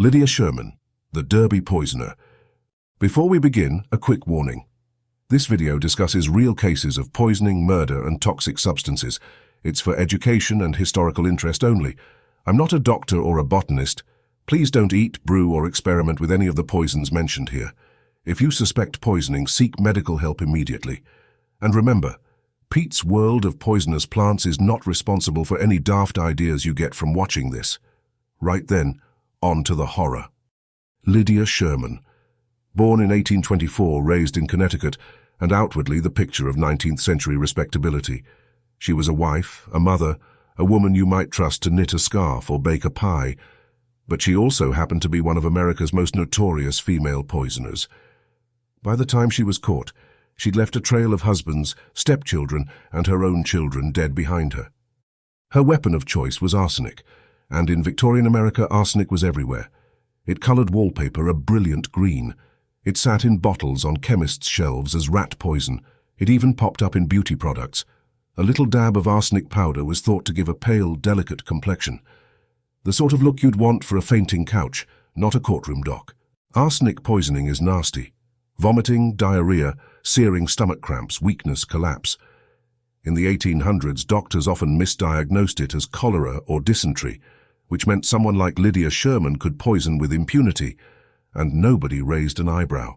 Lydia Sherman, the Derby poisoner. Before we begin, a quick warning. This video discusses real cases of poisoning, murder, and toxic substances. It's for education and historical interest only. I'm not a doctor or a botanist. Please don't eat, brew, or experiment with any of the poisons mentioned here. If you suspect poisoning, seek medical help immediately. And remember, Pete's world of poisonous plants is not responsible for any daft ideas you get from watching this. Right then, on to the horror. Lydia Sherman. Born in 1824, raised in Connecticut, and outwardly the picture of 19th-century respectability. She was a wife, a mother, a woman you might trust to knit a scarf or bake a pie, but she also happened to be one of America's most notorious female poisoners. By the time she was caught, she'd left a trail of husbands, stepchildren, and her own children dead behind her. Her weapon of choice was arsenic, and in Victorian America arsenic was everywhere. It colored wallpaper a brilliant green. It sat in bottles on chemists' shelves as rat poison. It even popped up in beauty products. A little dab of arsenic powder was thought to give a pale, delicate complexion. The sort of look you'd want for a fainting couch, not a courtroom doc. Arsenic poisoning is nasty. Vomiting, diarrhea, searing stomach cramps, weakness, collapse. In the 1800s, doctors often misdiagnosed it as cholera or dysentery, which meant someone like Lydia Sherman could poison with impunity, and nobody raised an eyebrow.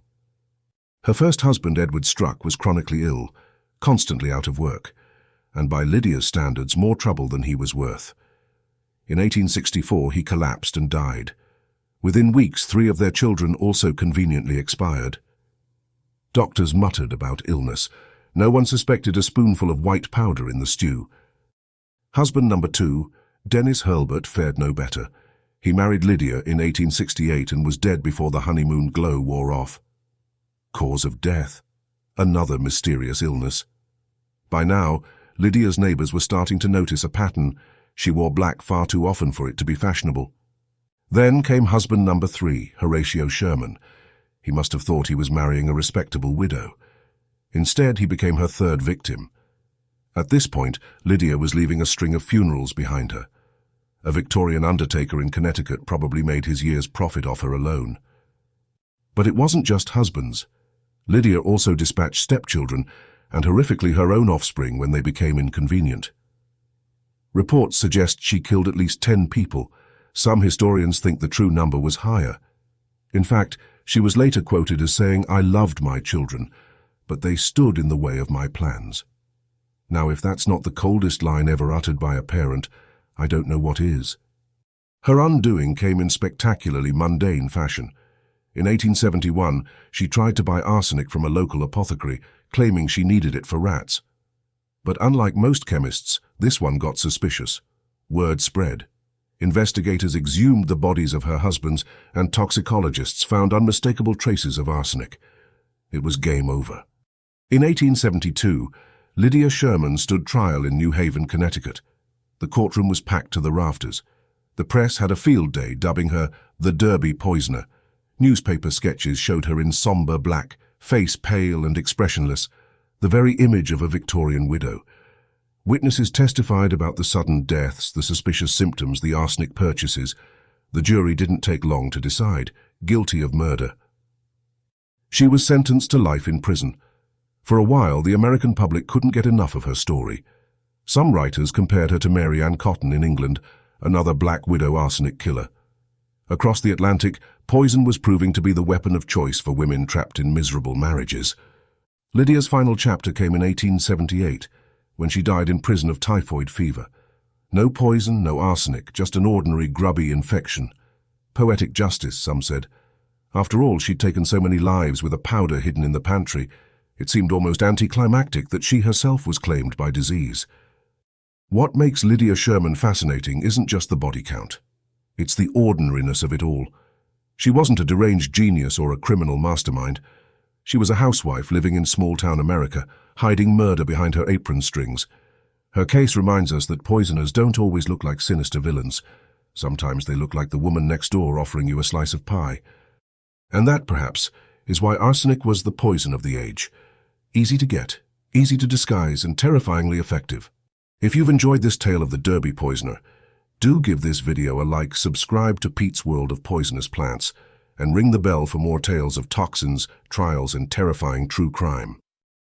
Her first husband, Edward Struck, was chronically ill, constantly out of work, and by Lydia's standards more trouble than he was worth. In 1864 he collapsed and died. Within weeks 3 of their children also conveniently expired. Doctors muttered about illness. No one suspected a spoonful of white powder in the stew. Husband number 2, Dennis Hurlburt, fared no better. He married Lydia in 1868 and was dead before the honeymoon glow wore off. Cause of death? Another mysterious illness. By now, Lydia's neighbors were starting to notice a pattern. She wore black far too often for it to be fashionable. Then came husband number 3, Horatio Sherman. He must have thought he was marrying a respectable widow. Instead, he became her 3rd victim. At this point, Lydia was leaving a string of funerals behind her. A Victorian undertaker in Connecticut probably made his year's profit off her alone. But it wasn't just husbands. Lydia also dispatched stepchildren, and horrifically her own offspring when they became inconvenient. Reports suggest she killed at least 10 people. Some historians think the true number was higher. In fact, she was later quoted as saying, "I loved my children, but they stood in the way of my plans." Now, if that's not the coldest line ever uttered by a parent, I don't know what is. Her undoing came in spectacularly mundane fashion. In 1871, she tried to buy arsenic from a local apothecary, claiming she needed it for rats. But unlike most chemists, this one got suspicious. Word spread. Investigators exhumed the bodies of her husbands, and toxicologists found unmistakable traces of arsenic. It was game over. In 1872, Lydia Sherman stood trial in New Haven, Connecticut. The courtroom was packed to the rafters. The press had a field day dubbing her the Derby poisoner. Newspaper sketches showed her in somber black, face pale and expressionless, the very image of a Victorian widow. Witnesses testified about the sudden deaths, the suspicious symptoms, the arsenic purchases. The jury didn't take long to decide, guilty of murder. She was sentenced to life in prison. For a while, the American public couldn't get enough of her story. Some writers compared her to Mary Ann Cotton in England, another black widow arsenic killer. Across the Atlantic, poison was proving to be the weapon of choice for women trapped in miserable marriages. Lydia's final chapter came in 1878, when she died in prison of typhoid fever. No poison, no arsenic, just an ordinary grubby infection. Poetic justice, some said. After all, she'd taken so many lives with a powder hidden in the pantry. It seemed almost anticlimactic that she herself was claimed by disease. What makes Lydia Sherman fascinating isn't just the body count. It's the ordinariness of it all. She wasn't a deranged genius or a criminal mastermind. She was a housewife living in small-town America, hiding murder behind her apron strings. Her case reminds us that poisoners don't always look like sinister villains. Sometimes they look like the woman next door offering you a slice of pie. And that, perhaps, is why arsenic was the poison of the age. Easy to get, easy to disguise, and terrifyingly effective. If you've enjoyed this tale of the Derby poisoner, Do give this video a like, subscribe to Pete's World of Poisonous Plants, and ring the bell for more tales of toxins, trials, and terrifying true crime.